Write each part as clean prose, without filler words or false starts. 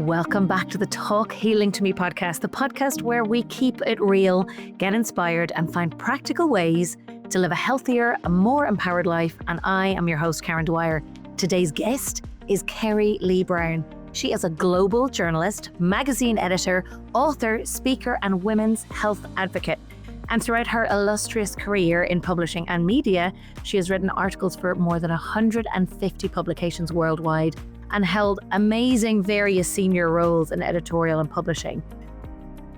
Welcome back to the Talk Healing to Me podcast, the podcast where we keep it real, get inspired, and find practical ways to live a healthier, a more empowered life. And I am your host, Karen Dwyer. Today's guest is Kerrie Lee Brown. She is a global journalist, magazine editor, author, speaker, and women's health advocate. And throughout her illustrious career in publishing and media, she has written articles for more than 150 publications worldwide and held amazing various senior roles in editorial and publishing.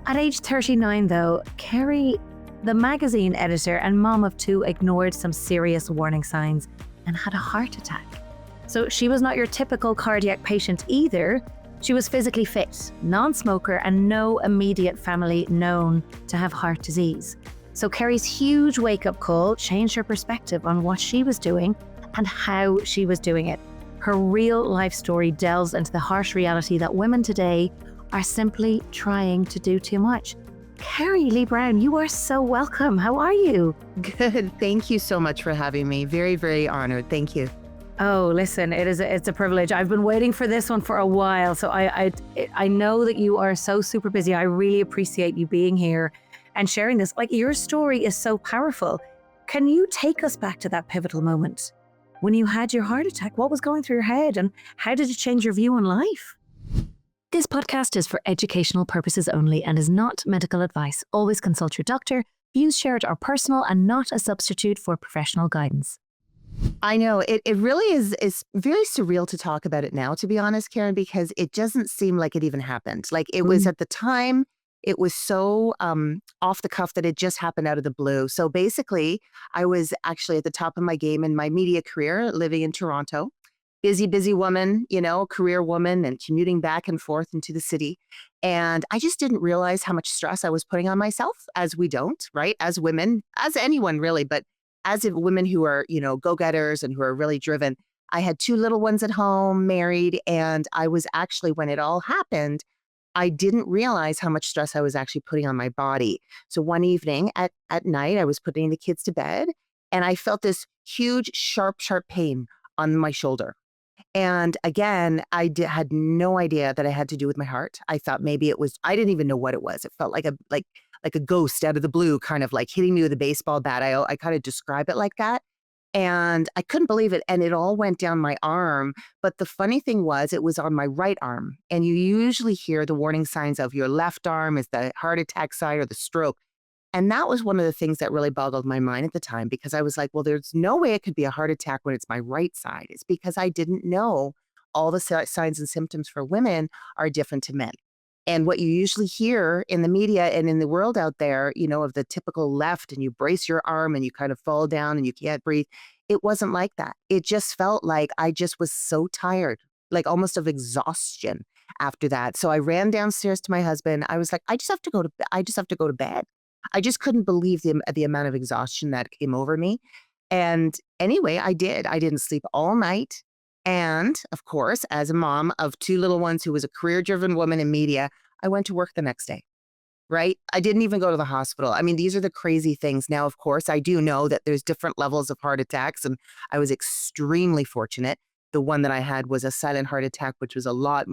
At age 39, though, Kerrie, the magazine editor and mom of two, ignored some serious warning signs and had a heart attack. So she was not your typical cardiac patient either. She was physically fit, non-smoker, and no immediate family known to have heart disease. So Kerrie's huge wake-up call changed her perspective on what she was doing and how she was doing it. Her real life story delves into the harsh reality that women today are simply trying to do too much. Kerrie Lee Brown, you are so welcome. How are you? Good. Thank you so much for having me. Very, very honored. Thank you. Oh, listen, it's a privilege. I've been waiting for this one for a while. So I know that you are so super busy. I really appreciate you being here and sharing this. Like, your story is so powerful. Can you take us back to that pivotal moment when you had your heart attack? What was going through your head and how did it change your view on life? This podcast is for educational purposes only and is not medical advice. Always consult your doctor. Views shared are personal and not a substitute for professional guidance. I know it really is very surreal to talk about it now, to be honest, Karen, because it doesn't seem like it even happened. Like it was at the time, it was so off the cuff that it just happened out of the blue. So basically, I was actually at the top of my game in my media career, living in Toronto. Busy woman, career woman, and commuting back and forth into the city. And I just didn't realize how much stress I was putting on myself, as we don't, right? As women, as anyone really, but as women who are, go-getters and who are really driven. I had two little ones at home, married, and I was actually, when it all happened, I didn't realize how much stress I was actually putting on my body. So one evening at night, I was putting the kids to bed, and I felt this huge, sharp pain on my shoulder. And again, I had no idea that it had to do with my heart. I thought maybe it was, I didn't even know what it was. It felt like a ghost out of the blue, kind of like hitting me with a baseball bat. I kind of describe it like that. And I couldn't believe it. And it all went down my arm. But the funny thing was, it was on my right arm. And you usually hear the warning signs of your left arm is the heart attack side or the stroke. And that was one of the things that really boggled my mind at the time, because I was like, well, there's no way it could be a heart attack when it's my right side. It's because I didn't know all the signs and symptoms for women are different to men. And what you usually hear in the media and in the world out there, of the typical left, and you brace your arm and you kind of fall down and you can't breathe. It wasn't like that. It just felt like I just was so tired, like almost of exhaustion after that. So I ran downstairs to my husband. I was like, I just have to go to bed. I just couldn't believe the amount of exhaustion that came over me. And anyway, I did. I didn't sleep all night. And of course, as a mom of two little ones who was a career-driven woman in media, I went to work the next day, right? I didn't even go to the hospital. I mean, these are the crazy things. Now, of course, I do know that there's different levels of heart attacks, and I was extremely fortunate. The one that I had was a silent heart attack, which was a lot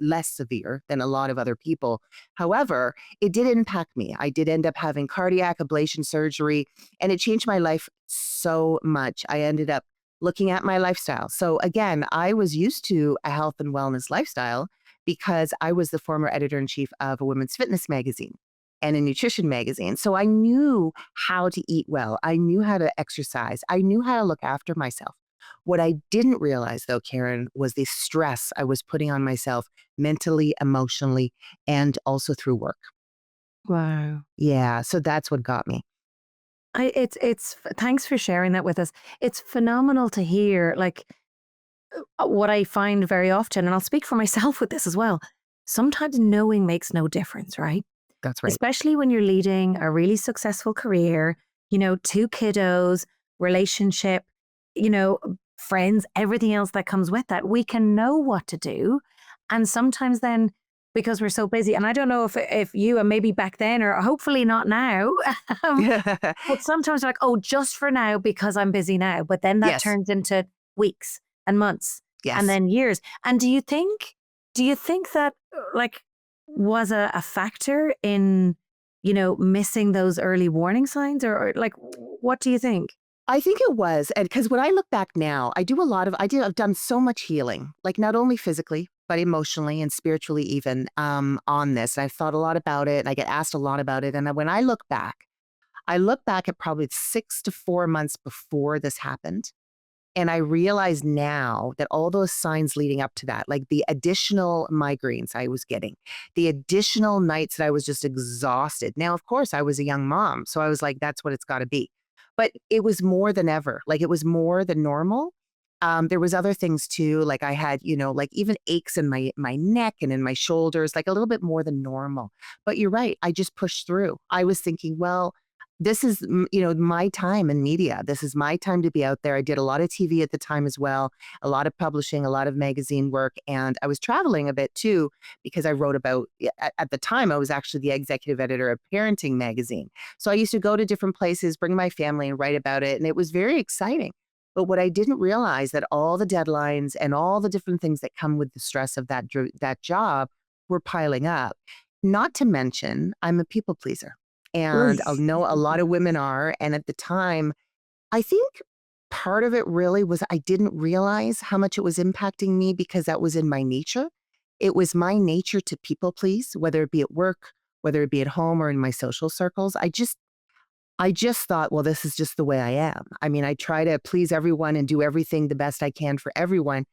less severe than a lot of other people. However, it did impact me. I did end up having cardiac ablation surgery, and it changed my life so much. I ended up looking at my lifestyle. So again, I was used to a health and wellness lifestyle because I was the former editor-in-chief of a women's fitness magazine and a nutrition magazine. So I knew how to eat well. I knew how to exercise. I knew how to look after myself. What I didn't realize, though, Karen, was the stress I was putting on myself mentally, emotionally, and also through work. Wow. Yeah, so that's what got me. It's thanks for sharing that with us. It's phenomenal to hear, like, what I find very often, and I'll speak for myself with this as well. Sometimes knowing makes no difference, right? That's right. Especially when you're leading a really successful career, two kiddos, relationship, friends, everything else that comes with that. We can know what to do. And sometimes then, because we're so busy, and I don't know if you, and maybe back then, or hopefully not now, but sometimes like, oh, just for now, because I'm busy now. But then that Yes. turns into weeks and months Yes. and then years. And do you think Do you think that like was a factor in, missing those early warning signs or like what do you think? I think it was, and because when I look back now, I've done so much healing, like not only physically, but emotionally and spiritually even, on this. And I've thought a lot about it, and I get asked a lot about it. And when I look back at probably 6 to 4 months before this happened, and I realize now that all those signs leading up to that, like the additional migraines I was getting, the additional nights that I was just exhausted. Now, of course, I was a young mom, so I was like, that's what it's got to be. But it was more than ever. Like it was more than normal. There was other things too. Like I had, like even aches in my neck and in my shoulders, like a little bit more than normal. But you're right. I just pushed through. I was thinking, well, this is, my time in media. This is my time to be out there. I did a lot of TV at the time as well, a lot of publishing, a lot of magazine work. And I was traveling a bit too, because I wrote about, at the time, I was actually the executive editor of Parenting magazine. So I used to go to different places, bring my family and write about it. And it was very exciting. But what I didn't realize that all the deadlines and all the different things that come with the stress of that job were piling up. Not to mention, I'm a people pleaser. And I Oof. know a lot of women are. And at the time, I think part of it really was I didn't realize how much it was impacting me because that was in my nature. It was my nature to people please, whether it be at work, whether it be at home or in my social circles. I just thought, well, this is just the way I am. I mean, I try to please everyone and do everything the best I can for everyone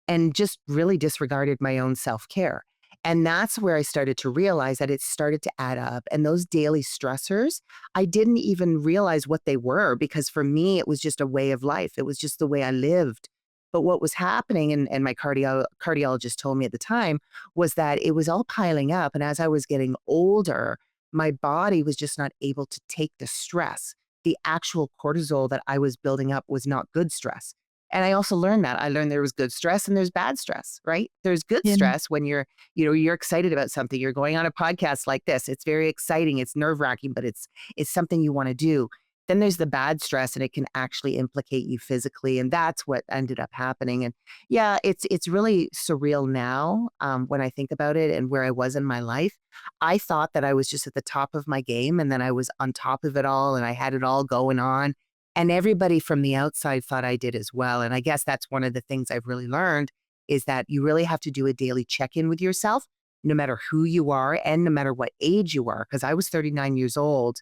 and just really disregarded my own self-care. And that's where I started to realize that it started to add up. And those daily stressors, I didn't even realize what they were because for me, it was just a way of life. It was just the way I lived. But what was happening, and my cardiologist told me at the time, was that it was all piling up. And as I was getting older, my body was just not able to take the stress. The actual cortisol that I was building up was not good stress. And I also learned that. I learned there was good stress and there's bad stress, right? There's good Yeah. stress when you're excited about something. You're going on a podcast like this. It's very exciting. It's nerve-wracking, but it's something you want to do. Then there's the bad stress and it can actually implicate you physically. And that's what ended up happening. And yeah, it's really surreal now when I think about it and where I was in my life. I thought that I was just at the top of my game and then I was on top of it all and I had it all going on. And everybody from the outside thought I did as well. And I guess that's one of the things I've really learned is that you really have to do a daily check-in with yourself, no matter who you are and no matter what age you are. Because I was 39 years old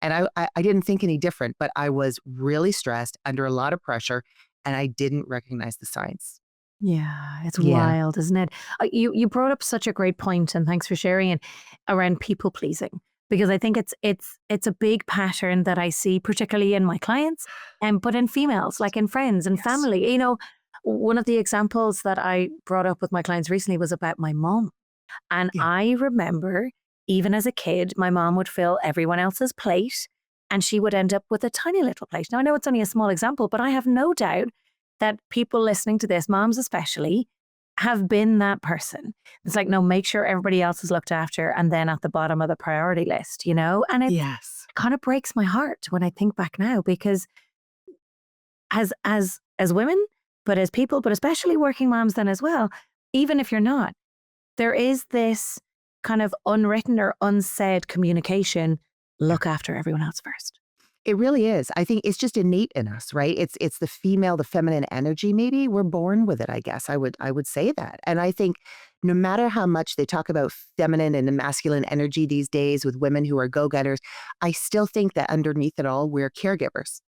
and I didn't think any different, but I was really stressed under a lot of pressure and I didn't recognize the signs. Yeah, it's Yeah. wild, isn't it? You brought up such a great point, and thanks for sharing it around people pleasing because I think it's a big pattern that I see, particularly in my clients, and but in females, like in friends and Yes. family. One of the examples that I brought up with my clients recently was about my mom, and Yeah. I remember even as a kid, my mom would fill everyone else's plate, and she would end up with a tiny little plate. Now I know it's only a small example, but I have no doubt that people listening to this, moms especially, have been that person. It's like, no, make sure everybody else is looked after and then at the bottom of the priority list. And it Yes. kind of breaks my heart when I think back now because as women, but as people, but especially working moms then as well, even if you're not, there is this kind of unwritten or unsaid communication, look after everyone else first. It really is. I think it's just innate in us, right? It's the feminine energy maybe. We're born with it, I guess. I would say that. And I think no matter how much they talk about feminine and masculine energy these days with women who are go-getters, I still think that underneath it all, we're caregivers.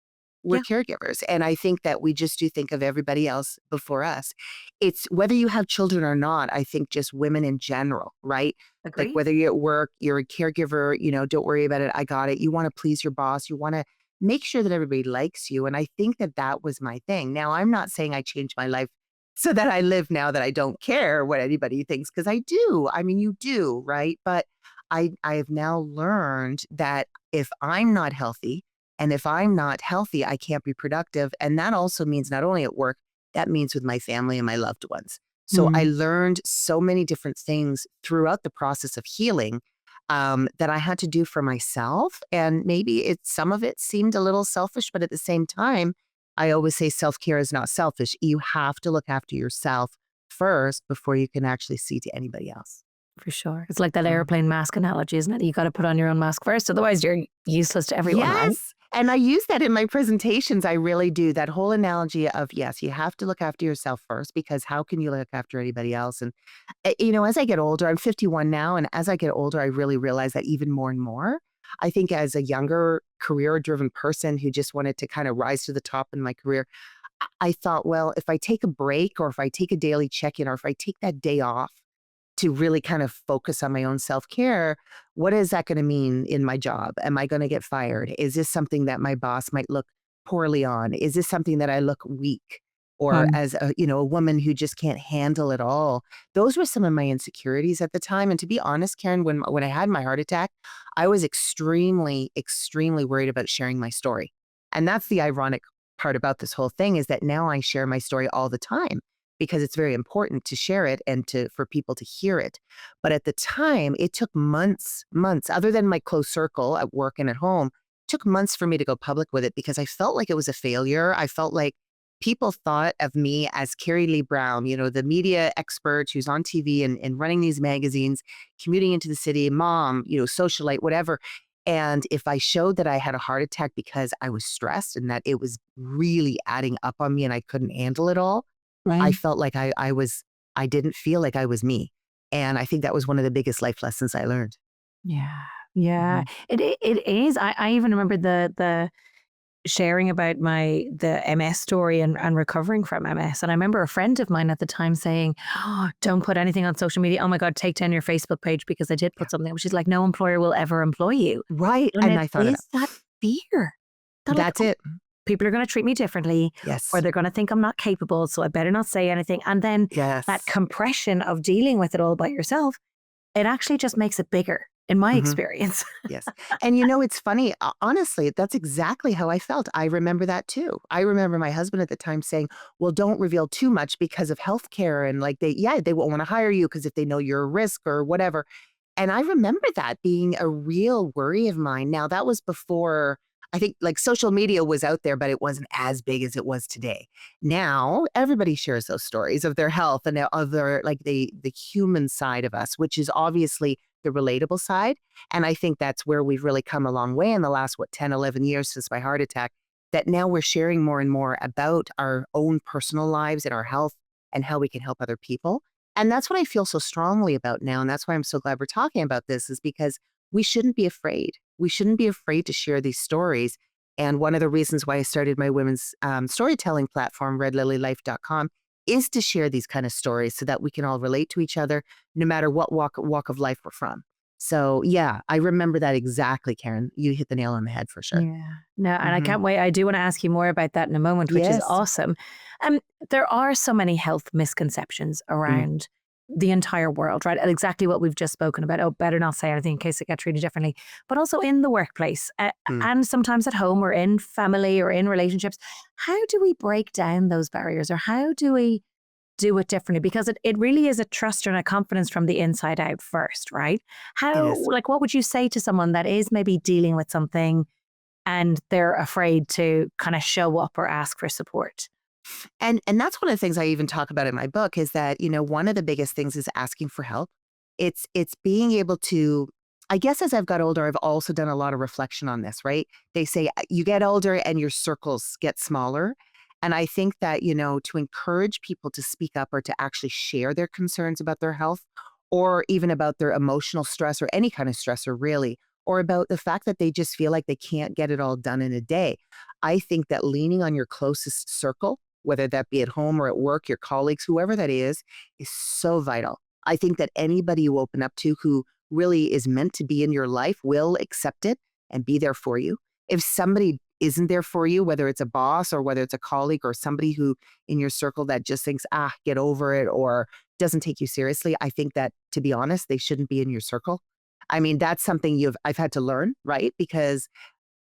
We're Yeah, caregivers. And I think that we just do think of everybody else before us. It's whether you have children or not, I think just women in general, right? Like agreed. whether you're at work, you're a caregiver, don't worry about it. I got it. You want to please your boss. You want to make sure that everybody likes you. And I think that that was my thing. Now, I'm not saying I changed my life so that I live now that I don't care what anybody thinks, because I do. I mean, you do, right? But I have now learned that if I'm not healthy, and if I'm not healthy, I can't be productive. And that also means not only at work, that means with my family and my loved ones. So I Mm. learned so many different things throughout the process of healing that I had to do for myself. And maybe some of it seemed a little selfish, but at the same time, I always say self care is not selfish. You have to look after yourself first before you can actually see to anybody else. For sure. It's like that airplane mask analogy, isn't it? You got to put on your own mask first. Otherwise, you're useless to everyone, right? Yes. And I use that in my presentations. I really do. That whole analogy of, yes, you have to look after yourself first, because how can you look after anybody else? And, as I get older, I'm 51 now. And as I get older, I really realize that even more and more. I think as a younger career driven person who just wanted to kind of rise to the top in my career, I thought, well, if I take a break, or if I take a daily check in, or if I take that day off to really kind of focus on my own self-care, what is that going to mean in my job? Am I going to get fired? Is this something that my boss might look poorly on? Is this something that I look weak, or Um, as a woman who just can't handle it all? Those were some of my insecurities at the time. And to be honest, Karen, when I had my heart attack, I was extremely, extremely worried about sharing my story. And that's the ironic part about this whole thing, is that now I share my story all the time, because it's very important to share it and for people to hear it. But at the time, it took months, other than my close circle at work and at home, took months for me to go public with it, because I felt like it was a failure. I felt like people thought of me as Kerrie Lee Brown, the media expert who's on TV and running these magazines, commuting into the city, mom, socialite, whatever. And if I showed that I had a heart attack because I was stressed and that it was really adding up on me and I couldn't handle it all, I right. felt like I didn't feel like I was me. And I think that was one of the biggest life lessons I learned. Yeah. Yeah. Mhm. It is. I even remember the sharing about the MS story and recovering from MS. And I remember a friend of mine at the time saying, "Oh, don't put anything on social media. Oh my God, take down your Facebook page," because I did Yeah. put something up. She's like, "No employer will ever employ you." Right. And And it I thought of that. is that fear. They're like, That's "Oh, it. people are going to treat me differently, or Yes. they're going to think I'm not capable, so I better not say anything." And then that Yes. compression of dealing with it all by yourself, it actually just makes it bigger, in my Mhm. experience. Yes. And it's funny, honestly, that's exactly how I felt. I remember that too. I remember my husband at the time saying, well, don't reveal too much because of healthcare. And like they won't want to hire you because if they know you're a risk or whatever. And I remember that being a real worry of mine. Now, that was before, I think, like, social media was out there, but it wasn't as big as it was today. Now, everybody shares those stories of their health and of their, like, the human side of us, which is obviously the relatable side. And I think that's where we've really come a long way in the last, 10, 11 years since my heart attack, that now we're sharing more and more about our own personal lives and our health and how we can help other people. And that's what I feel so strongly about now. And that's why I'm so glad we're talking about this, is because we shouldn't be afraid. We shouldn't be afraid to share these stories. And one of the reasons why I started my women's storytelling platform, redlilylife.com, is to share these kind of stories so that we can all relate to each other, no matter what walk of life we're from. So yeah, I remember that exactly, Karen. You hit the nail on the head for sure. Yeah. No, and I Hmm. can't wait. I do want to ask you more about that in a moment, which is Yes. awesome. There are so many health misconceptions Mm. around the entire world, right? And exactly what we've just spoken about. Oh, better not say anything in case it gets treated differently. But also in the workplace, Mm. and sometimes at home or in family or in relationships. How do we break down those barriers, or how do we do it differently? Because it really is a trust and a confidence from the inside out first, right? It How, is. like, what would you say to someone that is maybe dealing with something and they're afraid to kind of show up or ask for support? And that's one of the things I even talk about in my book, is that, one of the biggest things is asking for help. It's being able to, I guess as I've got older, I've also done a lot of reflection on this, right? They say you get older and your circles get smaller. And I think that, to encourage people to speak up or to actually share their concerns about their health, or even about their emotional stress or any kind of stressor really, or about the fact that they just feel like they can't get it all done in a day. I think that leaning on your closest circle, whether that be at home or at work, your colleagues, whoever that is so vital. I think that anybody you open up to who really is meant to be in your life will accept it and be there for you. If somebody isn't there for you, whether it's a boss or whether it's a colleague or somebody who in your circle that just thinks, get over it, or doesn't take you seriously, I think that, to be honest, they shouldn't be in your circle. I mean, that's something I've had to learn, right? Because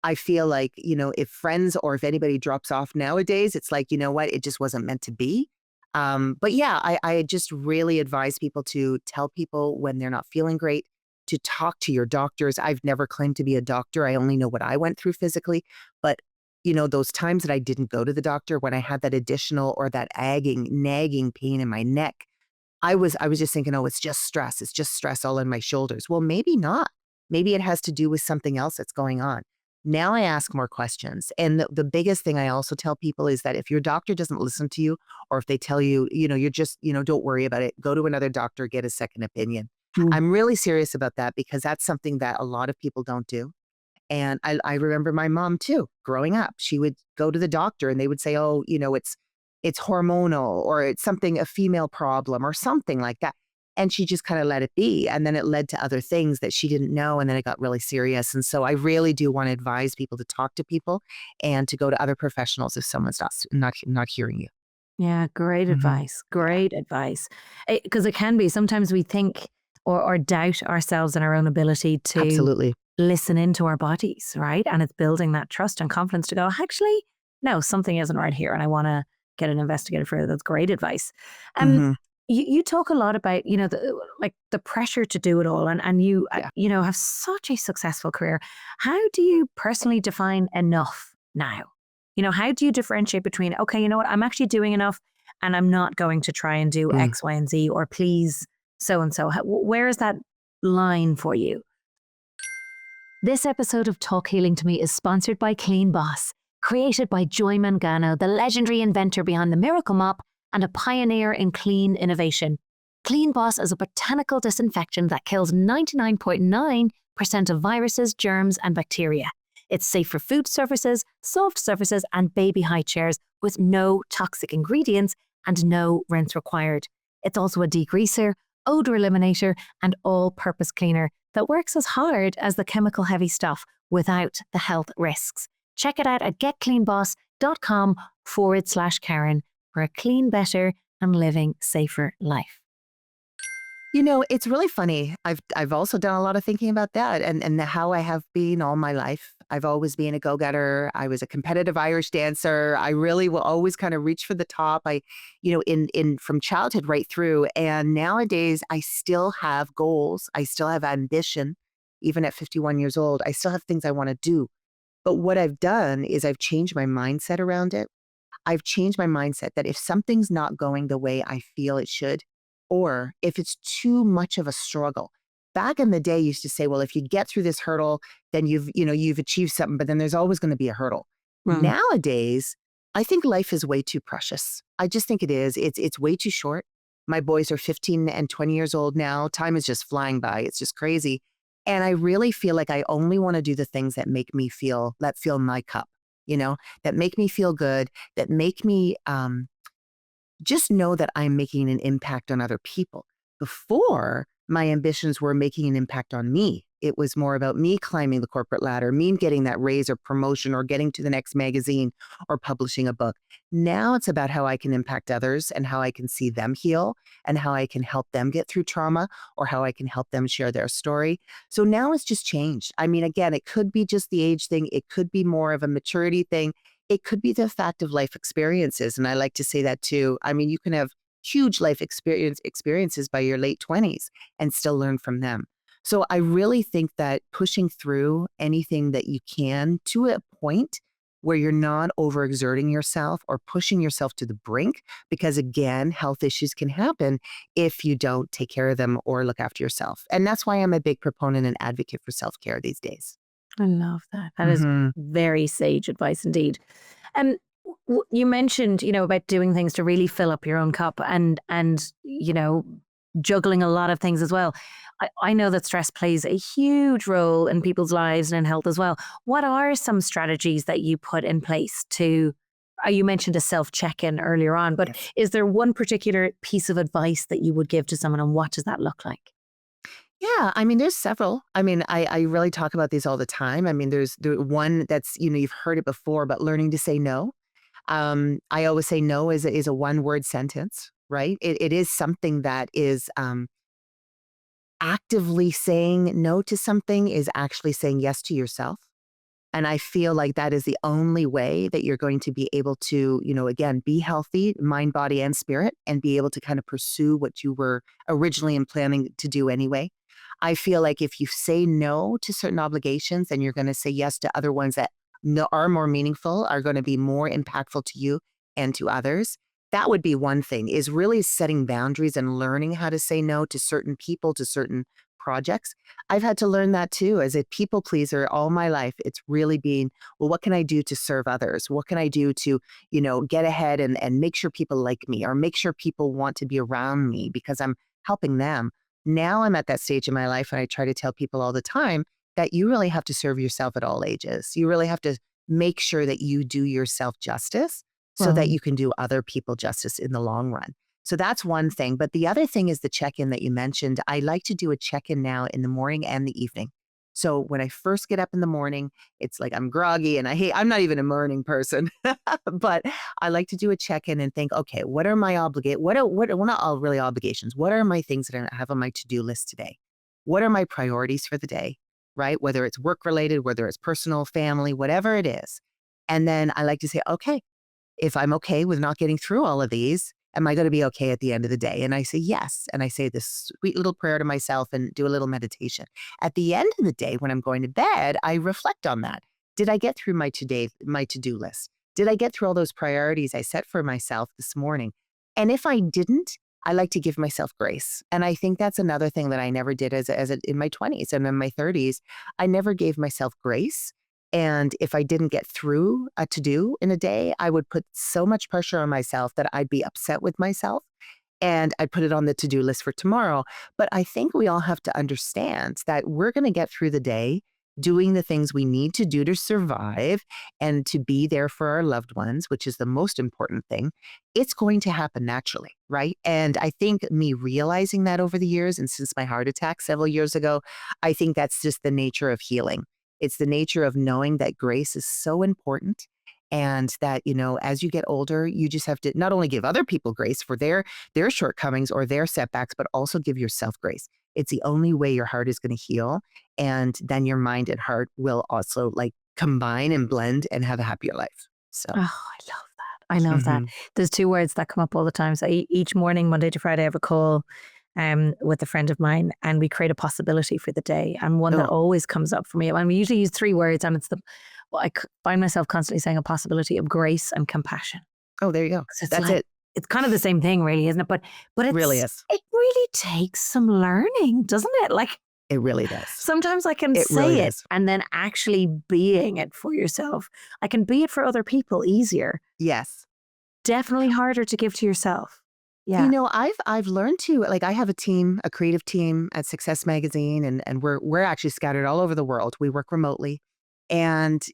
I feel like, if friends or if anybody drops off nowadays, it's like, you know what, it just wasn't meant to be. But yeah, I just really advise people to tell people when they're not feeling great, to talk to your doctors. I've never claimed to be a doctor. I only know what I went through physically. But, those times that I didn't go to the doctor, when I had that additional or that nagging pain in my neck, I was just thinking, oh, it's just stress. It's just stress all in my shoulders. Well, maybe not. Maybe it has to do with something else that's going on. Now I ask more questions. And the biggest thing I also tell people is that if your doctor doesn't listen to you, or if they tell you, you're just, don't worry about it, go to another doctor, get a second opinion. Mm. I'm really serious about that because that's something that a lot of people don't do. And I remember my mom too, growing up, she would go to the doctor and they would say, oh, it's hormonal or it's something, a female problem or something like that. And she just kind of let it be. And then it led to other things that she didn't know. And then it got really serious. And so I really do want to advise people to talk to people and to go to other professionals if someone's not hearing you. Yeah, great Mhm. advice. Great advice. Because it can be sometimes we think or doubt ourselves and our own ability to Absolutely. listen into our bodies, right? And it's building that trust and confidence to go, actually, no, something isn't right here. And I want to get it investigated further. That's great advice. Um, Hmm. you talk a lot about, the pressure to do it all and you, Yeah. have such a successful career. How do you personally define enough now? How do you differentiate between, okay, you know what, I'm actually doing enough and I'm not going to try and do Mm. X, Y, and Z or please so and so? Where is that line for you? This episode of Talk Healing to Me is sponsored by Clean Boss, created by Joy Mangano, the legendary inventor behind the Miracle Mop and a pioneer in clean innovation. Clean Boss is a botanical disinfectant that kills 99.9% of viruses, germs, and bacteria. It's safe for food surfaces, soft surfaces, and baby high chairs with no toxic ingredients and no rinse required. It's also a degreaser, odor eliminator, and all-purpose cleaner that works as hard as the chemical heavy stuff without the health risks. Check it out at getcleanboss.com/Karen for a clean, better, and living safer life. It's really funny. I've also done a lot of thinking about that and how I have been all my life. I've always been a go-getter. I was a competitive Irish dancer. I really will always kind of reach for the top. In from childhood right through. And nowadays I still have goals. I still have ambition. Even at 51 years old, I still have things I want to do. But what I've done is I've changed my mindset around it. I've changed my mindset that if something's not going the way I feel it should, or if it's too much of a struggle. Back in the day, I used to say, well, if you get through this hurdle, then you've achieved something, but then there's always going to be a hurdle. Mm. Nowadays, I think life is way too precious. I just think it is. It's way too short. My boys are 15 and 20 years old now. Time is just flying by. It's just crazy. And I really feel like I only want to do the things that make me that fill my cup, that make me feel good, that make me just know that I'm making an impact on other people. Before, my ambitions were making an impact on me. It was more about me climbing the corporate ladder, me getting that raise or promotion or getting to the next magazine or publishing a book. Now it's about how I can impact others and how I can see them heal and how I can help them get through trauma or how I can help them share their story. So now it's just changed. I mean, again, it could be just the age thing. It could be more of a maturity thing. It could be the fact of life experiences, and I like to say that too. I mean, you can have huge life experiences by your late 20s and still learn from them. So I really think that pushing through anything that you can to a point where you're not overexerting yourself or pushing yourself to the brink, because again, health issues can happen if you don't take care of them or look after yourself. And that's why I'm a big proponent and advocate for self-care these days. I love that. That is Hmm. very sage advice indeed. Um, you mentioned, about doing things to really fill up your own cup and juggling a lot of things as well. I know that stress plays a huge role in people's lives and in health as well. What are some strategies that you put in place to? You mentioned a self check-in earlier on, but Yes. is there one particular piece of advice that you would give to someone, and what does that look like? Yeah, I mean, there's several. I mean, I really talk about these all the time. I mean, there's the one that's, you've heard it before, but learning to say no. I always say no is a one word sentence, right? It is something that is actively saying no to something is actually saying yes to yourself. And I feel like that is the only way that you're going to be able to, again, be healthy, mind, body, and spirit, and be able to kind of pursue what you were originally planning to do anyway. I feel like if you say no to certain obligations, then you're going to say yes to other ones that are more meaningful, are going to be more impactful to you and to others. that would be one thing, is really setting boundaries and learning how to say no to certain people, to certain projects. I've had to learn that too. As a people pleaser all my life, it's really been, well, what can I do to serve others? What can I do to, get ahead and make sure people like me, or make sure people want to be around me because I'm helping them. Now I'm at that stage in my life, and I try to tell people all the time that you really have to serve yourself at all ages. You really have to make sure that you do yourself justice so that Well, you can do other people justice in the long run. So that's one thing. But the other thing is the check-in that you mentioned. I like to do a check-in now in the morning and the evening. So when I first get up in the morning, it's like I'm groggy and I'm not even a morning person, but I like to do a check-in and think, okay, what are my well, not all really obligations. What are my things that I have on my to-do list today? What are my priorities for the day, right? Whether it's work related, whether it's personal, family, whatever it is. And then I like to say, okay, if I'm okay with not getting through all of these, am I going to be okay at the end of the day? And I say yes. And I say this sweet little prayer to myself and do a little meditation. At the end of the day, when I'm going to bed, I reflect on that. Did I get through my to-do list? Did I get through all those priorities I set for myself this morning? And if I didn't, I like to give myself grace. And I think that's another thing that I never did in my 20s and in my 30s. I never gave myself grace. And if I didn't get through a to-do in a day, I would put so much pressure on myself that I'd be upset with myself, and I'd put it on the to-do list for tomorrow. But I think we all have to understand that we're going to get through the day doing the things we need to do to survive and to be there for our loved ones, which is the most important thing. It's going to happen naturally, right? And I think me realizing that over the years, and since my heart attack several years ago, I think that's just the nature of healing. It's the nature of knowing that grace is so important, and that, as you get older, you just have to not only give other people grace for their shortcomings or their setbacks, but also give yourself grace. It's the only way your heart is going to heal. And then your mind and heart will also like combine and blend and have a happier life. So, oh, I love that. I love that. mhm. There's two words that come up all the time. So each morning, Monday to Friday, I have a call with a friend of mine, and we create a possibility for the day. And one that Oh, always comes up for me, and we usually use three words, and it's find myself constantly saying a possibility of grace and compassion. oh, there you go. 'Cause it's That's like, it. it's kind of the same thing, really, isn't it? But Really is. it really takes some learning, doesn't it? Like, It really does. sometimes I can It really say it, does. and then actually being it for yourself, I can be it for other people easier. Yes. Definitely harder to give to yourself. Yeah. I've learned to, like, I have a team, a creative team at Success Magazine, and we're actually scattered all over the world. We work remotely. And,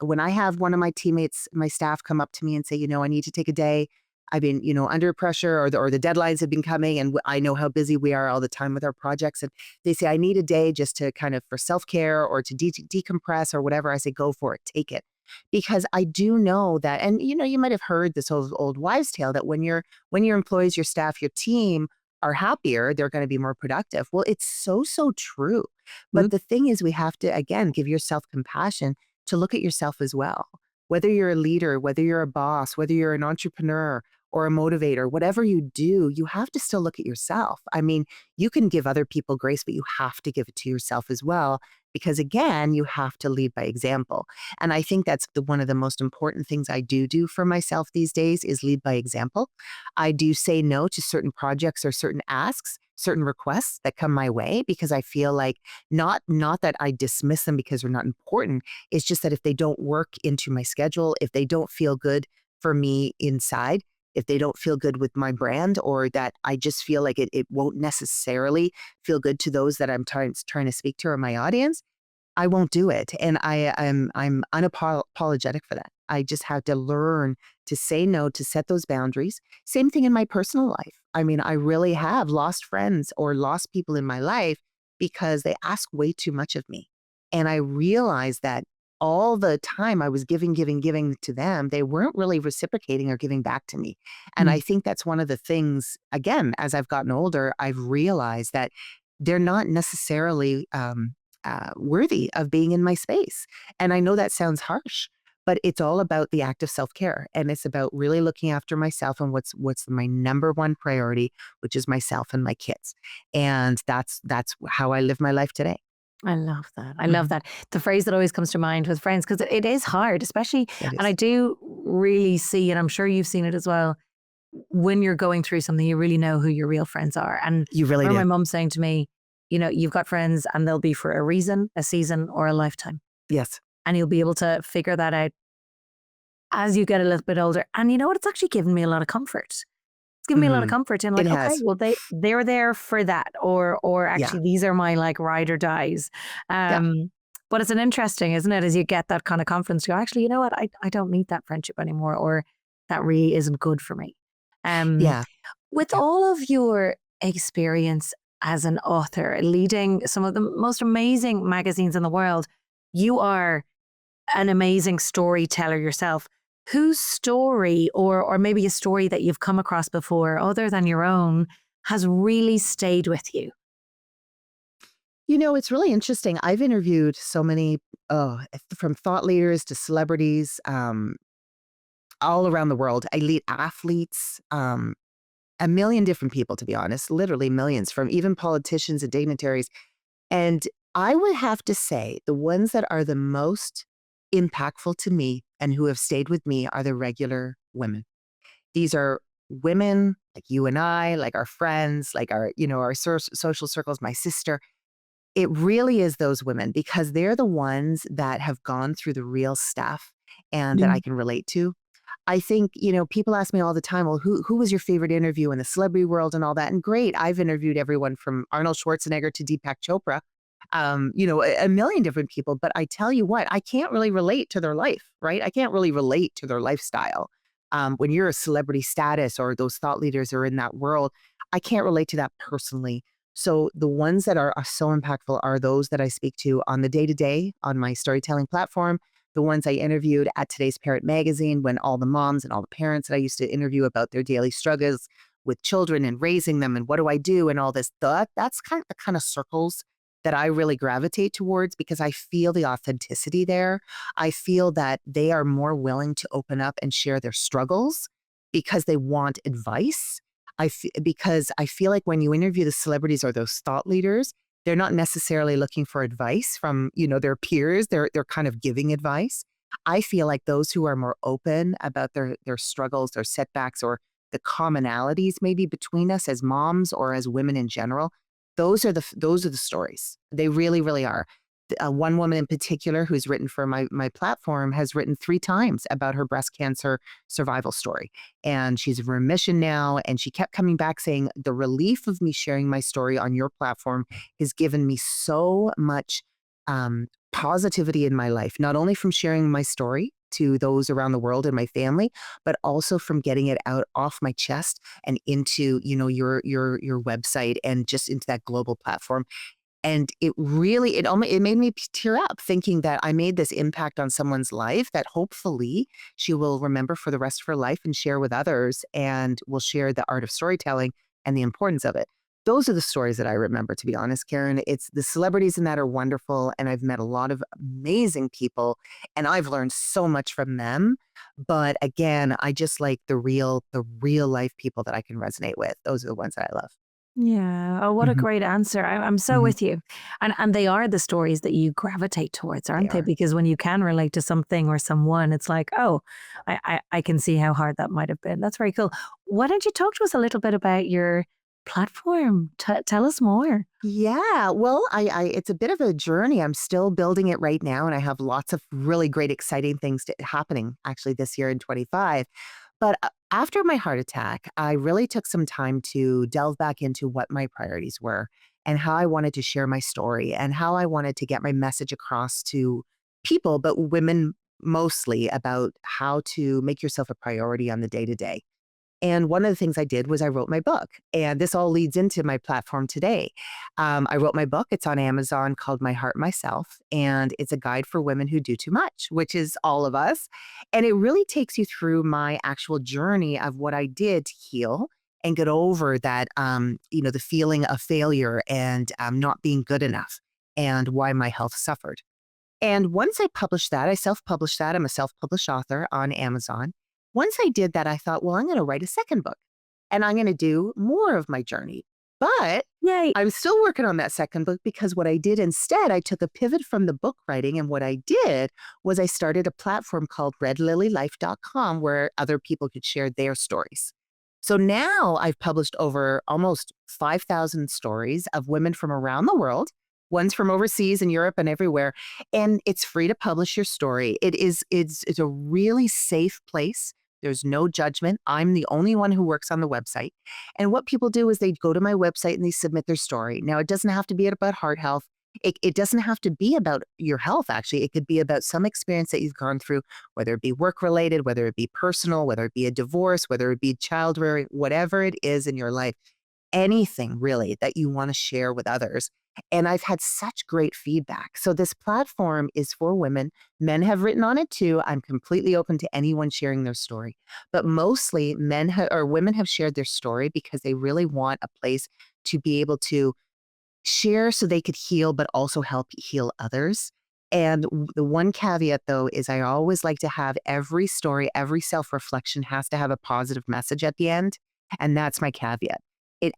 when I have one of my teammates, my staff come up to me and say, I need to take a day. I've been, under pressure, or the deadlines have been coming, and I know how busy we are all the time with our projects. And they say, I need a day just to kind of for self-care or to decompress or whatever. I say, go for it, take it. Because I do know that, and you might have heard this old wives' tale that when your employees, your staff, your team are happier, they're going to be more productive. Well, it's so true. But Mm. the thing is, we have to, again, give yourself compassion to look at yourself as well. Whether you're a leader, whether you're a boss, whether you're an entrepreneur or a motivator, whatever you do, you have to still look at yourself. I mean, you can give other people grace, but you have to give it to yourself as well. Because again, you have to lead by example. And I think that's one of the most important things I do for myself these days is lead by example. I do say no to certain projects or certain asks, certain requests that come my way, because I feel like not that I dismiss them because they're not important. It's just that if they don't work into my schedule, if they don't feel good for me inside, if they don't feel good with my brand, or that I just feel like it won't necessarily feel good to those that I'm trying to speak to or my audience, I won't do it. And I'm unapologetic for that. I just have to learn to say no, to set those boundaries. Same thing in my personal life. I mean, I really have lost friends or lost people in my life because they ask way too much of me. And I realized that all the time I was giving to them, they weren't really reciprocating or giving back to me. And I Mm. think that's one of the things, again, as I've gotten older, I've realized that they're not necessarily worthy of being in my space. And I know that sounds harsh, but it's all about the act of self-care. And it's about really looking after myself and what's my number one priority, which is myself and my kids. And that's how I live my life today. I love that. I love Mhm. that. The phrase that always comes to mind with friends, because it is hard, especially, It and I is. do really see, and I'm sure you've seen it as well, when you're going through something, you really know who your real friends are. And You I really remember do. my mum saying to me, you've got friends and they'll be for a reason, a season, or a lifetime. Yes. And you'll be able to figure that out as you get a little bit older. And you know what? It's actually given me a lot of comfort. It's given me a lot of Hmm. comfort in It like, okay, has. well they're there for that, or Yeah. actually these are my like ride or dies. Yeah. But it's an interesting, isn't it? As you get that kind of confidence, you go, actually, you know what? I don't need that friendship anymore, or that really isn't good for me. Um, Yeah. with Yeah. all of your experience as an author, leading some of the most amazing magazines in the world, you are an amazing storyteller yourself. Whose story, or maybe a story that you've come across before other than your own, has really stayed with you? It's really interesting. I've interviewed so many, from thought leaders to celebrities, all around the world, elite athletes, a million different people, to be honest, literally millions, from even politicians and dignitaries. And I would have to say the ones that are the most impactful to me and who have stayed with me are the regular women. These are women like you and I, like our friends, like our social circles, my sister. It really is those women because they're the ones that have gone through the real stuff and that I Mm. can relate to. I think, people ask me all the time, well, who was your favorite interview in the celebrity world and all that? And great, I've interviewed everyone from Arnold Schwarzenegger to Deepak Chopra, a million different people. But I tell you what, I can't really relate to their life, right? I can't really relate to their lifestyle. When you're a celebrity status or those thought leaders are in that world, I can't relate to that personally. So the ones that are so impactful are those that I speak to on the day to day on my storytelling platform, the ones I interviewed at Today's Parent magazine when all the moms and all the parents that I used to interview about their daily struggles with children and raising them and what do I do and all this. That's kind of the kind of circles that I really gravitate towards because I feel the authenticity there. I feel that they are more willing to open up and share their struggles because they want advice. Because I feel like when you interview the celebrities or those thought leaders, they're not necessarily looking for advice from, their peers. They're kind of giving advice. I feel like those who are more open about their struggles, their setbacks, or the commonalities maybe between us as moms or as women in general, those are the stories. They really, really are. One woman in particular who's written for my platform has written 3 times about her breast cancer survival story. And she's in remission now. And she kept coming back saying, the relief of me sharing my story on your platform has given me so much positivity in my life, not only from sharing my story to those around the world and my family, but also from getting it out off my chest and into, your website and just into that global platform. And it made me tear up thinking that I made this impact on someone's life that hopefully she will remember for the rest of her life and share with others and will share the art of storytelling and the importance of it. Those are the stories that I remember, to be honest, Karen. It's the celebrities in that are wonderful. And I've met a lot of amazing people and I've learned so much from them. But again, I just like the real life people that I can resonate with. Those are the ones that I love. Yeah. Oh, what a Mhm, great answer. I'm so mhm. with you. And they are the stories that you gravitate towards, They aren't they? are. Because when you can relate to something or someone, it's like, oh, I can see how hard that might have been. That's very cool. Why don't you talk to us a little bit about your platform? Tell us more. Yeah, well, it's a bit of a journey. I'm still building it right now, and I have lots of really great, exciting things happening actually this year in 25. But after my heart attack, I really took some time to delve back into what my priorities were and how I wanted to share my story and how I wanted to get my message across to people, but women mostly, about how to make yourself a priority on the day to day. And one of the things I did was I wrote my book. And this all leads into my platform today. I wrote my book. It's on Amazon called My Heart Myself. And it's a guide for women who do too much, which is all of us. And it really takes you through my actual journey of what I did to heal and get over that, the feeling of failure and not being good enough and why my health suffered. And once I published that, I self-published that. I'm a self-published author on Amazon. Once I did that, I thought, well, I'm going to write a second book and I'm going to do more of my journey. But Yay. I'm still working on that second book because what I did instead, I took a pivot from the book writing. And what I did was I started a platform called redlilylife.com where other people could share their stories. So now I've published over almost 5,000 stories of women from around the world, ones from overseas in Europe and everywhere. And it's free to publish your story. It's a really safe place. There's no judgment. I'm the only one who works on the website. And what people do is they go to my website and they submit their story. Now, it doesn't have to be about heart health. It doesn't have to be about your health, actually. It could be about some experience that you've gone through, whether it be work related, whether it be personal, whether it be a divorce, whether it be child rearing, whatever it is in your life, anything really that you want to share with others. And I've had such great feedback. So this platform is for women. Men have written on it too. I'm completely open to anyone sharing their story. But mostly or women have shared their story because they really want a place to be able to share so they could heal, but also help heal others. And the one caveat, though, is I always like to have every story, every self reflection has to have a positive message at the end. And that's my caveat.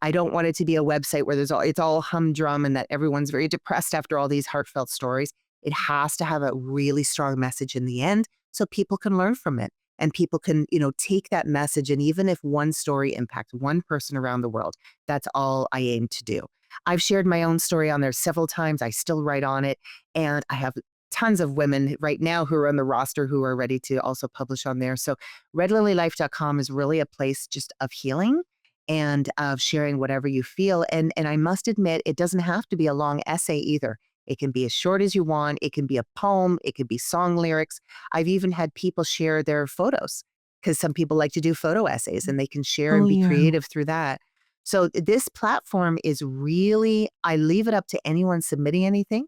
I don't want it to be a website where it's all humdrum and that everyone's very depressed after all these heartfelt stories. It has to have a really strong message in the end so people can learn from it and people can, take that message. And even if one story impacts one person around the world, that's all I aim to do. I've shared my own story on there several times. I still write on it. And I have tons of women right now who are on the roster who are ready to also publish on there. So redlilylife.com is really a place just of healing and of sharing whatever you feel. And I must admit, it doesn't have to be a long essay either. It can be as short as you want. It can be a poem. It could be song lyrics. I've even had people share their photos because some people like to do photo essays and they can share and Oh, be yeah. creative through that. So this platform is really, I leave it up to anyone submitting anything.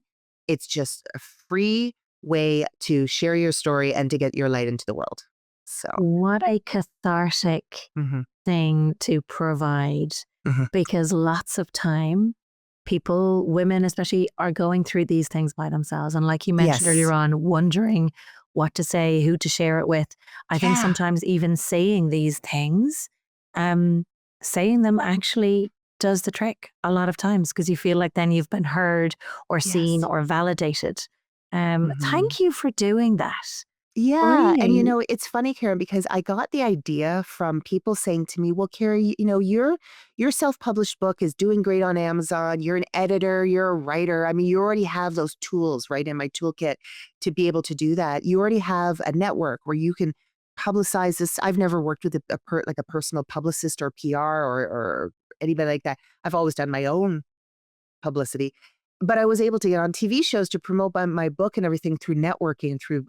It's just a free way to share your story and to get your light into the world. So, What a cathartic mhm, thing to provide, mhm. because lots of time people, women especially, are going through these things by themselves. And like you mentioned earlier Yes. on, wondering what to say, who to share it with. I think Yeah. sometimes even saying these things, um, saying them actually does the trick a lot of times because you feel like then you've been heard or seen Yes. or validated. Mhm. Thank you for doing that. Yeah, and Really? it's funny, Karen, because I got the idea from people saying to me, "Well, Kerrie, your self-published book is doing great on Amazon. You're an editor, you're a writer. I mean, you already have those tools right in my toolkit to be able to do that. You already have a network where you can publicize this." I've never worked with like a personal publicist or PR or anybody like that. I've always done my own publicity. But I was able to get on TV shows to promote my book and everything through networking and through,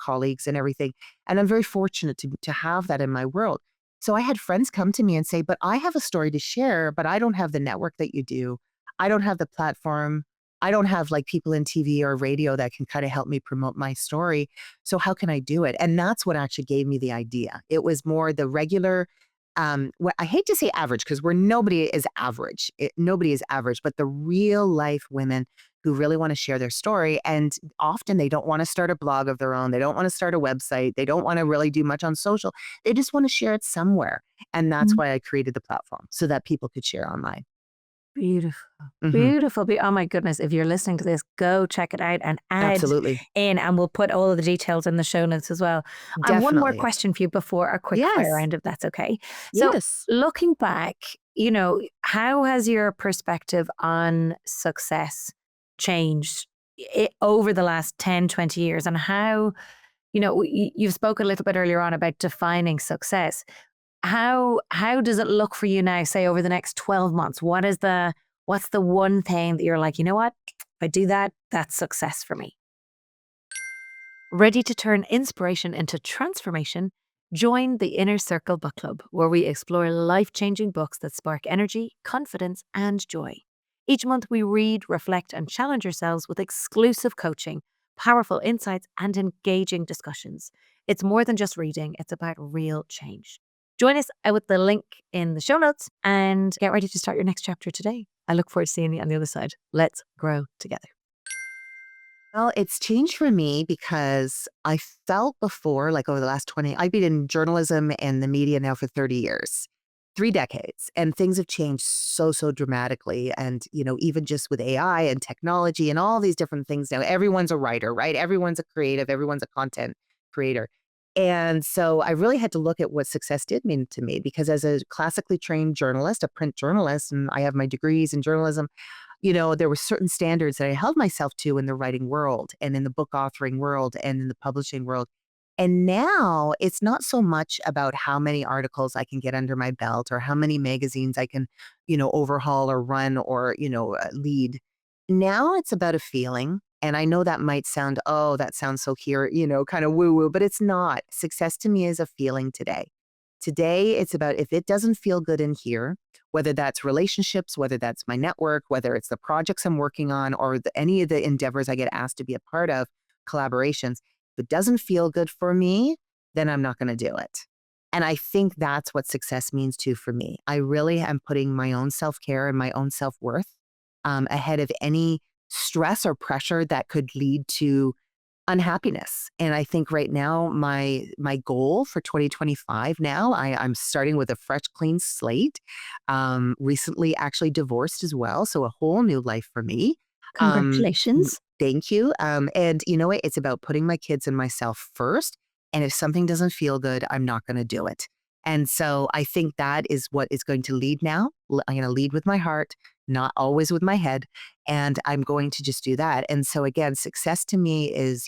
colleagues and everything. And I'm very fortunate to have that in my world. So I had friends come to me and say, "But I have a story to share, but I don't have the network that you do. I don't have the platform. I don't have like people in TV or radio that can kind of help me promote my story. So how can I do it?" And that's what actually gave me the idea. It was more the regular what I hate to say average because nobody is average. Nobody is average, but the real life women who really want to share their story. And often they don't want to start a blog of their own. They don't want to start a website. They don't want to really do much on social. They just want to share it somewhere. And that's why I created the platform so that people could share online. Beautiful. Hmm. Beautiful. Oh my goodness. If you're listening to this, go check it out and add Absolutely. in, and we'll put all of the details in the show notes as well. I have one more Definitely. question for you before our quick fire Yes. round, if that's okay. So, Yes. looking back, how has your perspective on success changed over the last 10, 20 years? And how, you've spoken a little bit earlier on about defining success. How does it look for you now, say over the next 12 months? What's the one thing that you're like, you know what? If I do that, that's success for me. Ready to turn inspiration into transformation? Join the Inner Circle Book Club, where we explore life-changing books that spark energy, confidence, and joy. Each month we read, reflect, and challenge ourselves with exclusive coaching, powerful insights, and engaging discussions. It's more than just reading, it's about real change. Join us out with the link in the show notes and get ready to start your next chapter today. I look forward to seeing you on the other side. Let's grow together. Well, it's changed for me because I felt before, like over the last 20, I've been in journalism and the media now for 30 years, 3 decades, and things have changed so dramatically. And, even just with AI and technology and all these different things now, everyone's a writer, right? Everyone's a creative, everyone's a content creator. And so I really had to look at what success did mean to me, because as a classically trained journalist, a print journalist, and I have my degrees in journalism, there were certain standards that I held myself to in the writing world and in the book authoring world and in the publishing world. And now it's not so much about how many articles I can get under my belt or how many magazines I can, overhaul or run or, lead. Now it's about a feeling. And I know that might sound, oh, that sounds so here, kind of woo woo, but it's not. Success to me is a feeling today. Today, it's about if it doesn't feel good in here, whether that's relationships, whether that's my network, whether it's the projects I'm working on, or any of the endeavors I get asked to be a part of, collaborations, if it doesn't feel good for me, then I'm not going to do it. And I think that's what success means too for me. I really am putting my own self-care and my own self-worth ahead of any stress or pressure that could lead to unhappiness. And I think right now, my goal for 2025 now, I'm starting with a fresh, clean slate. Recently actually divorced as well. So a whole new life for me. Um, Congratulations. Thank you. And you know what? It's about putting my kids and myself first. And if something doesn't feel good, I'm not going to do it. And so I think that is what is going to lead now. I'm going to lead with my heart, not always with my head. And I'm going to just do that. And so again, success to me is,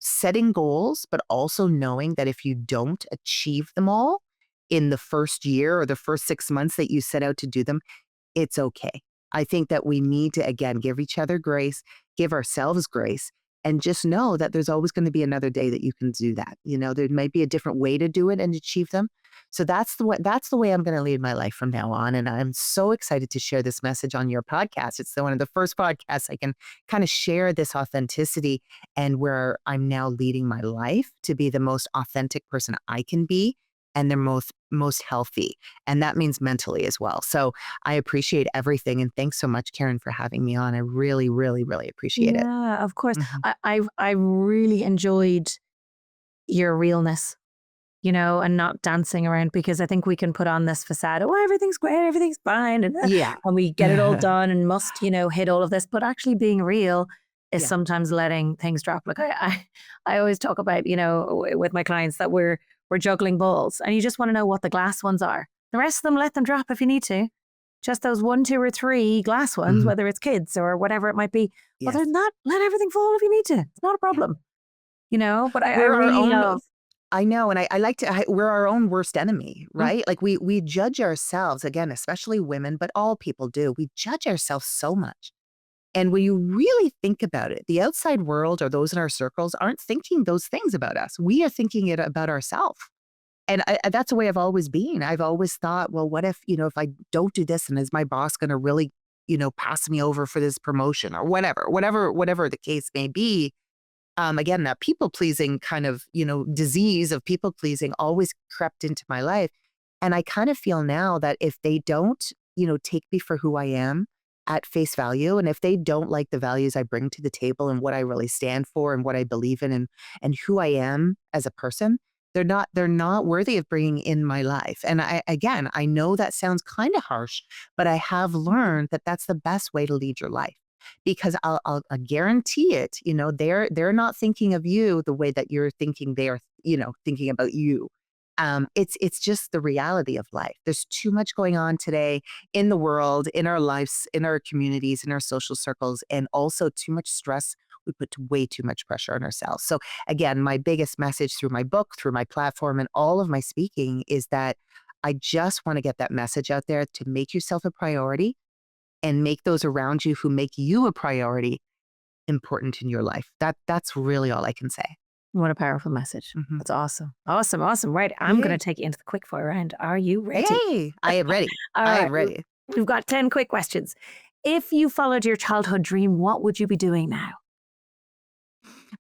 setting goals, but also knowing that if you don't achieve them all in the first year or the first 6 months that you set out to do them, it's okay. I think that we need to, again, give each other grace, give ourselves grace, and just know that there's always going to be another day that you can do that. There might be a different way to do it and achieve them. So that's the way I'm going to lead my life from now on. And I'm so excited to share this message on your podcast. It's one of the first podcasts I can kind of share this authenticity and where I'm now leading my life to be the most authentic person I can be and the most healthy. And that means mentally as well. So I appreciate everything. And thanks so much, Karen, for having me on. I really, really, really appreciate it. Yeah, of course. Mhm. I really enjoyed your realness, and not dancing around, because I think we can put on this facade, oh, everything's great, everything's fine, Yeah. and we get it all done and must, hit all of this. But actually being real is Yeah. sometimes letting things drop. Like I always talk about, with my clients that we're juggling balls and you just want to know what the glass ones are. The rest of them, let them drop if you need to. Just those 1, 2, or 3 glass ones, Mhm. whether it's kids or whatever it might be. Other Yes. than that, let everything fall if you need to. It's not a Yeah. problem, But I We're our really own love. I know, and I like to we're our own worst enemy, Mm, right? Like we judge ourselves, again, especially women, but all people do. We judge ourselves so much. And when you really think about it, the outside world or those in our circles aren't thinking those things about us. We are thinking it about ourselves. And that's the way I've always been. I've always thought, well, what if I don't do this, and is my boss going to really, pass me over for this promotion or whatever the case may be. Again, that people pleasing kind of, disease of people pleasing always crept into my life. And I kind of feel now that if they don't, take me for who I am at face value, and if they don't like the values I bring to the table and what I really stand for and what I believe in and who I am as a person, they're not worthy of bringing in my life. And I know that sounds kind of harsh, but I have learned that that's the best way to lead your life, because I'll guarantee it. They're not thinking of you the way that you're thinking. They're thinking about you. It's just the reality of life. There's too much going on today in the world, in our lives, in our communities, in our social circles, and also too much stress. We put way too much pressure on ourselves. So again, my biggest message through my book, through my platform, and all of my speaking is that I just want to get that message out there to make yourself a priority and make those around you who make you a priority important in your life. That's really all I can say. What a powerful message. Mhm. That's awesome. Awesome. Awesome. Right. I'm going Yay. to take you into the quick fire round. Are you ready? Yay. I am ready. All I right. am ready. We've got 10 quick questions. If you followed your childhood dream, what would you be doing now?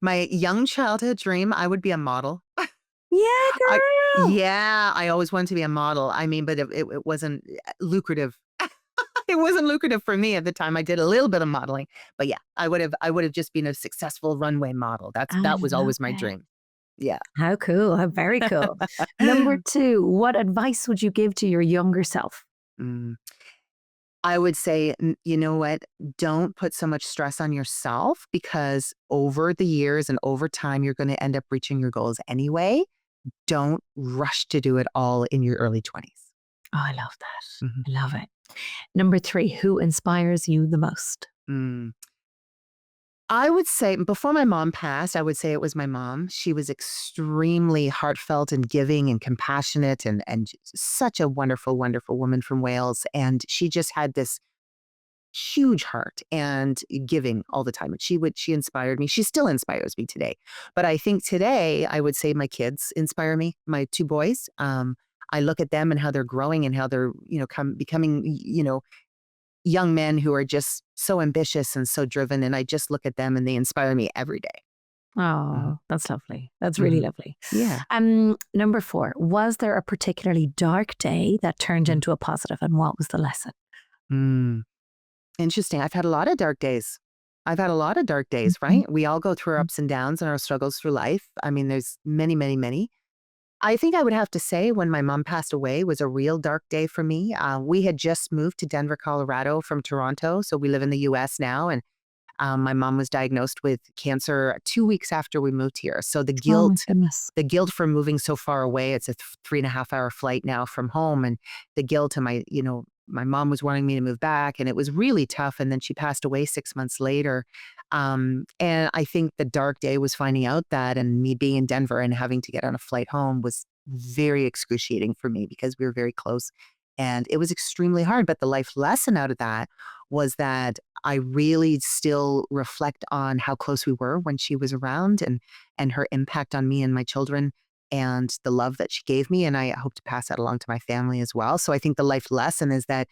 My young childhood dream, I would be a model. Yeah, I girl. Yeah, I always wanted to be a model. I mean, but it wasn't lucrative. It wasn't lucrative for me at the time. I did a little bit of modeling, but yeah, I would have just been a successful runway model. I That was love always my it. dream. Yeah. How cool. How very cool. Number 2, what advice would you give to your younger self? Mm. I would say, you know what? Don't put so much stress on yourself, because over the years and over time, you're going to end up reaching your goals anyway. don't rush to do it all in your early 20s. Oh, I love that. Mhm. I love it. Number 3, who inspires you the most? Mm. I would say before my mom passed, I would say it was my mom. She was extremely heartfelt and giving and compassionate and such a wonderful, wonderful woman from Wales. And she just had this huge heart and giving all the time. And she inspired me. She still inspires me today. But I think today I would say my kids inspire me, my 2 boys. I look at them and how they're growing and how they're, becoming, young men who are just so ambitious and so driven. And I just look at them and they inspire me every day. Mhm. Oh, that's lovely. That's really Mhm. lovely. Yeah. Number 4, was there a particularly dark day that turned Mm. into a positive, and what was the lesson? Mm. Interesting. I've had a lot of dark days. I've had a lot of dark days, Mhm. right? We all go through our ups and downs and our struggles through life. I mean, there's many, many, many. I think I would have to say when my mom passed away was a real dark day for me. We had just moved to Denver, Colorado from Toronto. So we live in the US now. And my mom was diagnosed with cancer 2 weeks after we moved here. So Oh my goodness. the guilt for moving so far away, it's a 3.5 hour flight now from home. And the guilt and my mom was wanting me to move back and it was really tough. And then she passed away 6 months later. And I think the dark day was finding out that and me being in Denver and having to get on a flight home was very excruciating for me because we were very close. And it was extremely hard. But the life lesson out of that was that I really still reflect on how close we were when she was around and her impact on me and my children and the love that she gave me. And I hope to pass that along to my family as well. So I think the life lesson is that,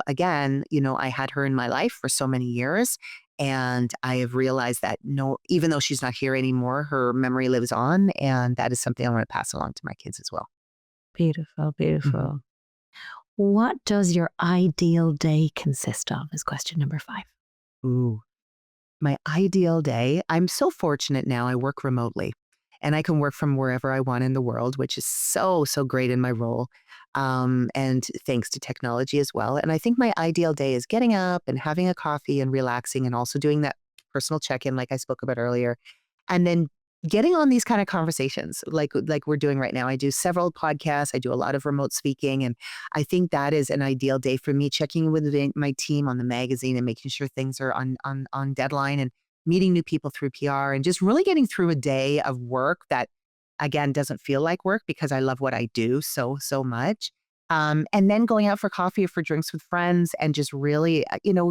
again, I had her in my life for so many years. And I have realized that no, even though she's not here anymore, her memory lives on. And that is something I want to pass along to my kids as well. Beautiful, Mhm. beautiful. What does your ideal day consist of? Is question number 5. Ooh. My ideal day, I'm so fortunate now. I work remotely and I can work from wherever I want in the world, which is so, so great in my role. And thanks to technology as well. And I think my ideal day is getting up and having a coffee and relaxing and also doing that personal check in, like I spoke about earlier. And then getting on these kind of conversations like we're doing right now. I do several podcasts. I do a lot of remote speaking. And I think that is an ideal day for me, checking in with my team on the magazine and making sure things are on deadline and meeting new people through PR and just really getting through a day of work that, again, doesn't feel like work because I love what I do so, so much. And then going out for coffee or for drinks with friends and just really,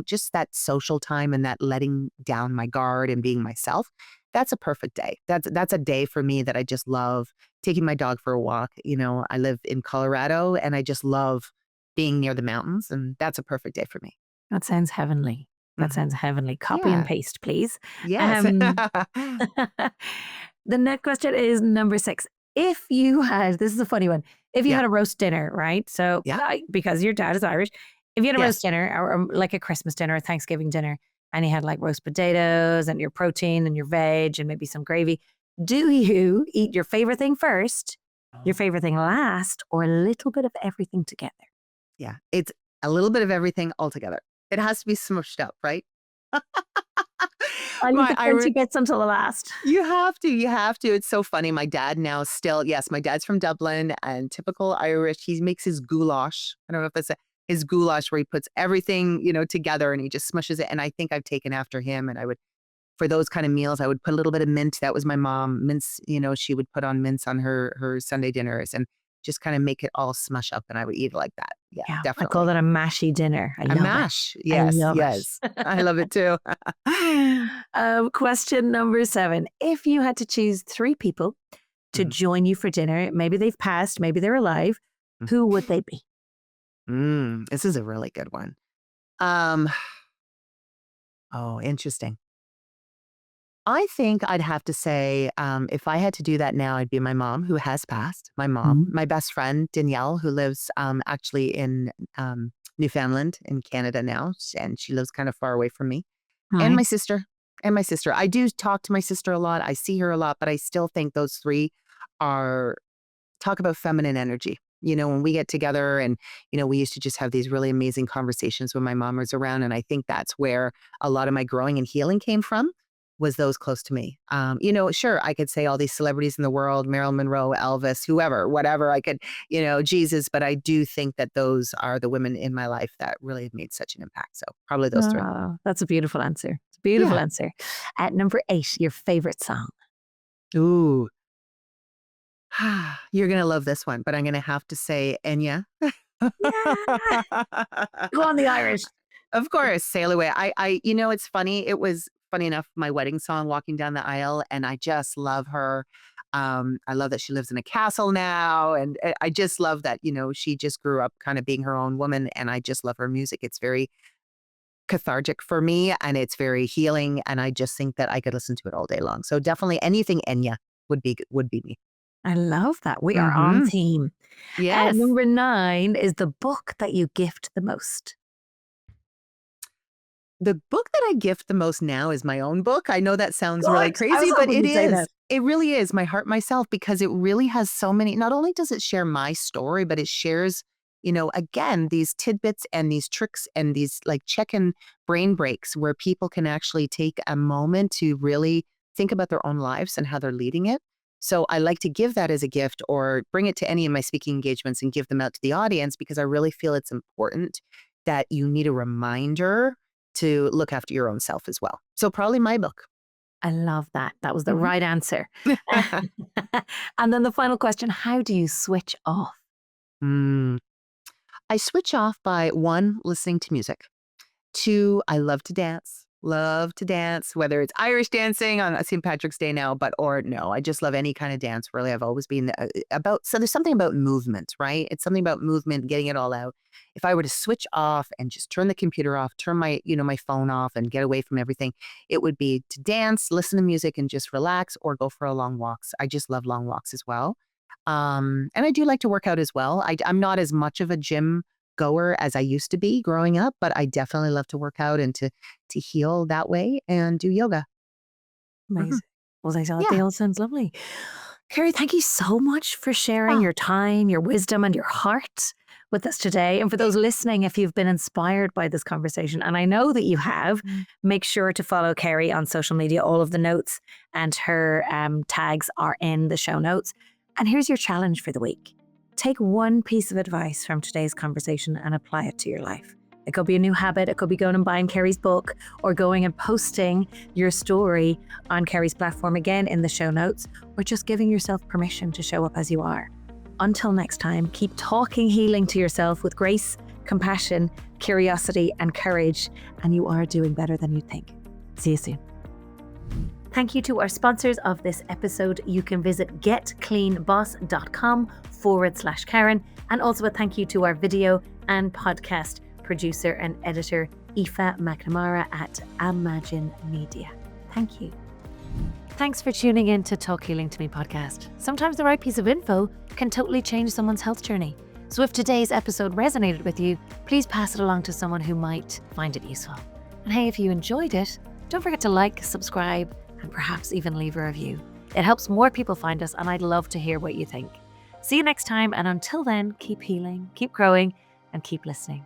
just that social time and that letting down my guard and being myself. That's a perfect day. That's a day for me that I just love taking my dog for a walk. I live in Colorado and I just love being near the mountains, and that's a perfect day for me. That sounds heavenly. That Mhm. sounds heavenly. Copy and Yeah. paste, please. Yes. Um, the next question is number 6. If you had, this is a funny one. If you Yeah. had a roast dinner, right? So, Yeah. because your dad is Irish, if you had a roast Yes. dinner or like a Christmas dinner or Thanksgiving dinner, and you had like roast potatoes and your protein and your veg and maybe some gravy, do you eat your favorite thing first, your Oh. favorite thing last, or a little bit of everything together? Yeah. It's a little bit of everything altogether. It has to be smushed up, right? I leave My the crunchy Irish bits until the last. You have to, you have to. It's so funny. My dad now still, yes, my dad's from Dublin and typical Irish. He makes his goulash. I don't know if that's his goulash where he puts everything, together and he just smushes it. And I think I've taken after him. And for those kind of meals, I would put a little bit of mint. That was my mom. Mince, she would put on mince on her Sunday dinners and just kind of make it all smush up. And I would eat it like that. Yeah, Yeah, I call definitely. that a mashy dinner. I A love it. mash. I Yes, love yes. it. I love it too. Question number 7. If you had to choose 3 people to Mhm. join you for dinner, maybe they've passed, maybe they're alive, who would they be? This is a really good one. Um, oh, interesting. I think I'd have to say, if I had to do that now, I'd be my mom, who has passed. My mom, Mhm. my best friend Danielle, who lives actually in Newfoundland in Canada now, and she lives kind of far away from me. And Right. my sister, and my sister. I do talk to my sister a lot. I see her a lot, but I still think those three are talk about feminine energy. When we get together and, we used to just have these really amazing conversations when my mom was around. And I think that's where a lot of my growing and healing came from. was those close to me. Sure, I could say all these celebrities in the world, Marilyn Monroe, Elvis, whoever, whatever, I could, Jesus, but I do think that those are the women in my life that really have made such an impact. So probably those three. Oh, that's a beautiful answer. It's a beautiful Yeah. answer. At number 8, your favorite song. Ooh. You're going to love this one, but I'm going to have to say Enya. Yeah. Go on the Irish. Of course, Sail Away. It's funny. It was funny enough, my wedding song, Walking Down the Aisle, and I just love her. I love that she lives in a castle now. And I just love that, she just grew up kind of being her own woman. And I just love her music. It's very cathartic for me and it's very healing. And I just think that I could listen to it all day long. So definitely anything Enya would be me. I love that. We are on Mm-hmm. theme. Yes. Number 9 is the book that you gift the most. The book that I gift the most now is my own book. I know that sounds really Good. I was crazy, but hoping it you'd say is. that. It really is My Heart, Myself, because it really has so many, not only does it share my story, but it shares, again, these tidbits and these tricks and these like check-in brain breaks where people can actually take a moment to really think about their own lives and how they're leading it. So I like to give that as a gift or bring it to any of my speaking engagements and give them out to the audience because I really feel it's important that you need a reminder to look after your own self as well. So probably my book. I love that. That was the Mhm. right answer. And then the final question, how do you switch off? Mm. I switch off by 1, listening to music. 2, I love to dance. Love to dance, whether it's Irish dancing on St. Patrick's Day now, or no, I just love any kind of dance. Really, I've always been so there's something about movement, right? It's something about movement, getting it all out. If I were to switch off and just turn the computer off, turn my phone off and get away from everything, it would be to dance, listen to music and just relax or go for a long walks. I just love long walks as well. And I do like to work out as well. I'm not as much of a gym goer as I used to be growing up, but I definitely love to work out and to heal that way and do yoga. Mhm. Amazing. Well, they Yeah. all sounds lovely. Kerrie, thank you so much for sharing Oh, your time, your wisdom, and your heart with us today. And for those listening, if you've been inspired by this conversation, and I know that you have, Mm. make sure to follow Kerrie on social media. All of the notes and her tags are in the show notes. And here's your challenge for the week. Take one piece of advice from today's conversation and apply it to your life. It could be a new habit. It could be going and buying Kerrie's book or going and posting your story on Kerrie's platform again in the show notes, or just giving yourself permission to show up as you are. Until next time, keep talking healing to yourself with grace, compassion, curiosity, and courage, and you are doing better than you think. See you soon. Thank you to our sponsors of this episode. You can visit getcleanboss.com/Karen. And also a thank you to our video and podcast producer and editor, Aoife McNamara at Imagine Media. Thank you. Thanks for tuning in to Talk Healing to Me podcast. Sometimes the right piece of info can totally change someone's health journey. So if today's episode resonated with you, please pass it along to someone who might find it useful. And hey, if you enjoyed it, don't forget to like, subscribe, and perhaps even leave a review. It helps more people find us, and I'd love to hear what you think. See you next time, and until then, keep healing, keep growing, and keep listening.